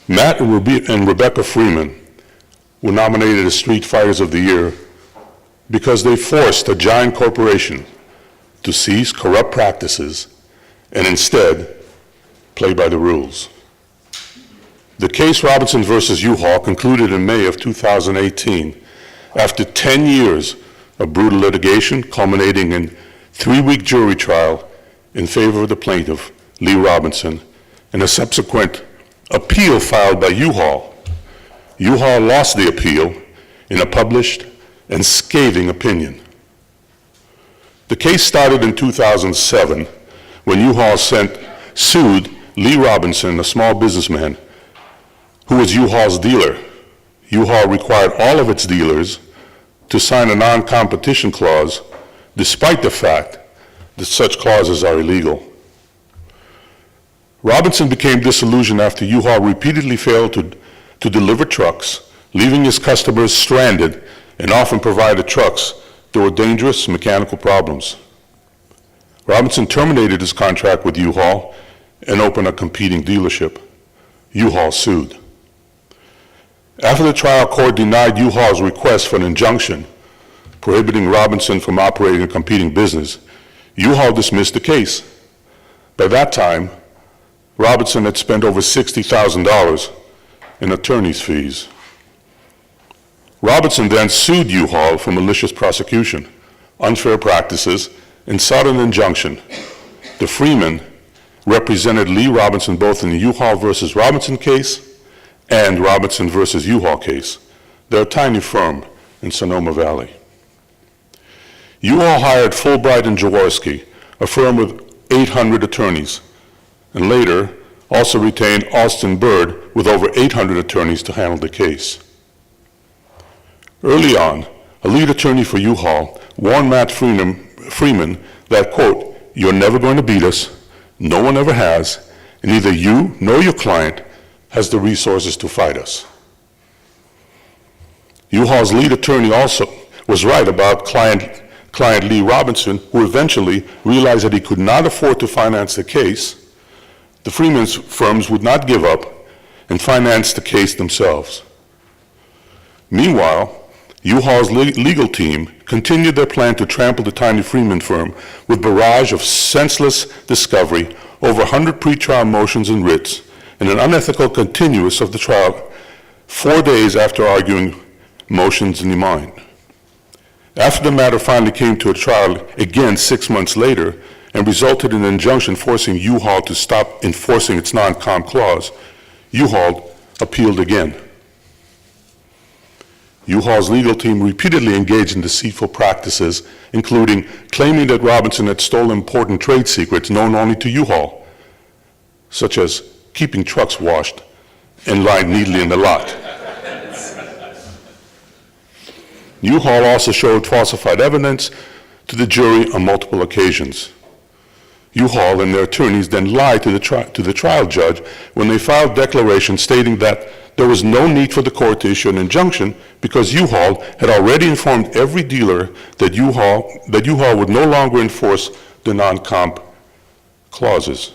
Matt and Rebecca Freeman were nominated as Street Fighters of the Year because they forced a giant corporation to cease corrupt practices and instead play by the rules. The case Robinson versus U-Haul concluded in May of 2018 after 10 years of brutal litigation culminating in a 3-week jury trial in favor of the plaintiff, Lee Robinson, and a subsequent appeal filed by U-Haul. U-Haul lost the appeal in a published and scathing opinion. The case started in 2007 when U-Haul sued Lee Robinson, a small businessman who was U-Haul's dealer. U-Haul required all of its dealers to sign a non-competition clause despite the fact that such clauses are illegal. Robinson became disillusioned after U-Haul repeatedly failed to deliver trucks, leaving his customers stranded and often provided trucks that were dangerous mechanical problems. Robinson terminated his contract with U-Haul and opened a competing dealership. U-Haul sued. After the trial court denied U-Haul's request for an injunction prohibiting Robinson from operating a competing business, U-Haul dismissed the case. By that time, Robinson had spent over $60,000 in attorney's fees. Robinson then sued U-Haul for malicious prosecution, unfair practices, and sought an injunction. The Freeman represented Lee Robinson both in the U-Haul versus Robinson case and Robinson versus U-Haul case. They're a tiny firm in Sonoma Valley. U-Haul hired Fulbright and Jaworski, a firm with 800 attorneys, and later also retained Alston Bird with over 800 attorneys to handle the case. Early on, a lead attorney for U-Haul warned Matt Freeman that, quote, "You're never going to beat us, no one ever has, and neither you nor your client has the resources to fight us." U-Haul's lead attorney also was right about client Lee Robinson, who eventually realized that he could not afford to finance the case. The Freeman's firms would not give up and finance the case themselves. Meanwhile, U-Haul's legal team continued their plan to trample the tiny Freeman firm with barrage of senseless discovery, over 100 pretrial motions and writs, and an unethical continuance of the trial 4 days after arguing motions in the mind. After the matter finally came to a trial again 6 months later and resulted in an injunction forcing U-Haul to stop enforcing its non-comp clause, U-Haul appealed again. U-Haul's legal team repeatedly engaged in deceitful practices, including claiming that Robinson had stolen important trade secrets known only to U-Haul, such as keeping trucks washed and lying neatly in the lot. U-Haul also showed falsified evidence to the jury on multiple occasions. U-Haul and their attorneys then lied to the trial judge when they filed declarations stating that there was no need for the court to issue an injunction because U-Haul had already informed every dealer that U-Haul would no longer enforce the non-comp clauses.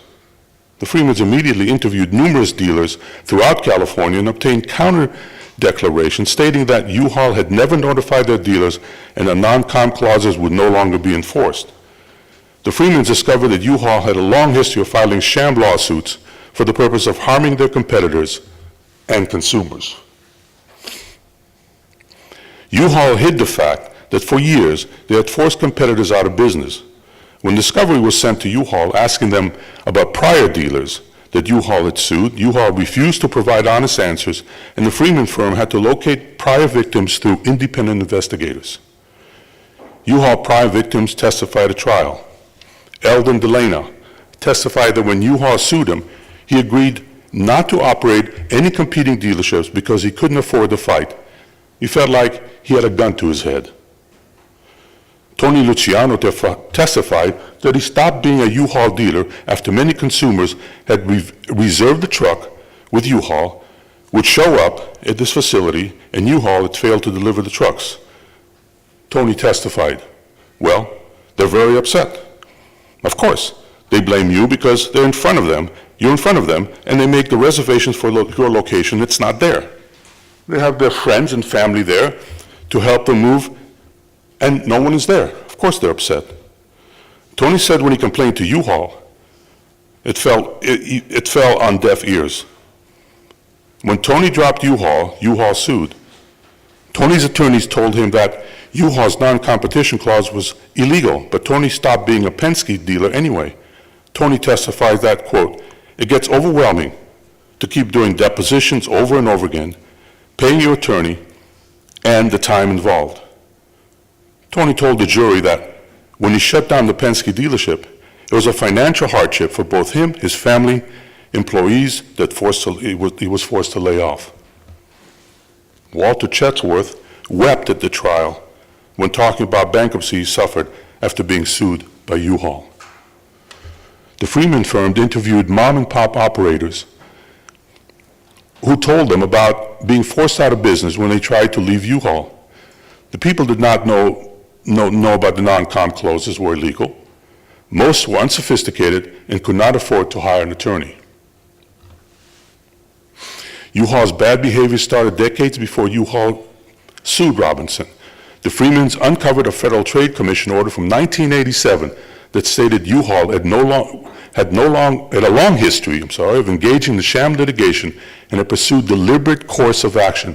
The Freemans immediately interviewed numerous dealers throughout California and obtained counter declarations stating that U-Haul had never notified their dealers and the non-comp clauses would no longer be enforced. The Freemans discovered that U-Haul had a long history of filing sham lawsuits for the purpose of harming their competitors and consumers. U-Haul hid the fact that for years they had forced competitors out of business. When discovery was sent to U-Haul asking them about prior dealers that U-Haul had sued, U-Haul refused to provide honest answers, and the Freeman firm had to locate prior victims through independent investigators. U-Haul prior victims testified at trial. Eldon Delana testified that when U-Haul sued him, he agreed not to operate any competing dealerships because he couldn't afford the fight. He felt like he had a gun to his head. Tony Luciano testified that he stopped being a U-Haul dealer after many consumers had reserved the truck with U-Haul, would show up at this facility, and U-Haul had failed to deliver the trucks. Tony testified, "Well, they're very upset. Of course, they blame you because they're in front of them You're in front of them, and they make the reservations for your location. It's not there. They have their friends and family there to help them move, and no one is there. Of course they're upset. Tony said when he complained to U-Haul, it fell on deaf ears. When Tony dropped U-Haul, U-Haul sued. Tony's attorneys told him that U-Haul's non-competition clause was illegal, but Tony stopped being a Penske dealer anyway. Tony testifies that, quote, "It gets overwhelming to keep doing depositions over and over again, paying your attorney, and the time involved." Tony told the jury that when he shut down the Penske dealership, it was a financial hardship for both him, his family, employees that he was forced to lay off. Walter Chatsworth wept at the trial when talking about bankruptcy he suffered after being sued by U-Haul. The Freeman firm interviewed mom-and-pop operators who told them about being forced out of business when they tried to leave U-Haul. The people did not know about the non-comp clauses were illegal. Most were unsophisticated and could not afford to hire an attorney. U-Haul's bad behavior started decades before U-Haul sued Robinson. The Freemans uncovered a Federal Trade Commission order from 1987 that stated U-Haul had a long history of engaging in sham litigation and had pursued deliberate course of action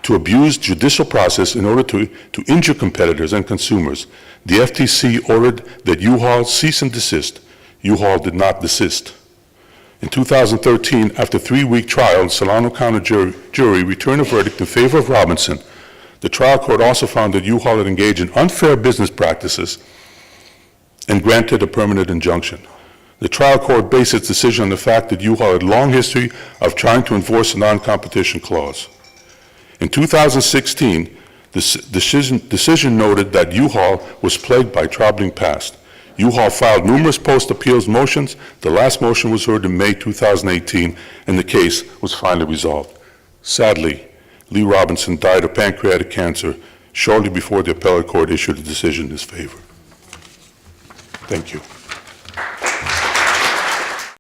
to abuse judicial process in order to injure competitors and consumers. The FTC ordered that U-Haul cease and desist. U-Haul did not desist. In 2013, after a 3-week trial, the Solano County jury returned a verdict in favor of Robinson. The trial court also found that U-Haul had engaged in unfair business practices and granted a permanent injunction. The trial court based its decision on the fact that U-Haul had a long history of trying to enforce a non-competition clause. In 2016, the decision noted that U-Haul was plagued by troubling past. U-Haul filed numerous post-appeals motions. The last motion was heard in May 2018, and the case was finally resolved. Sadly, Lee Robinson died of pancreatic cancer shortly before the appellate court issued a decision in his favor. Thank you.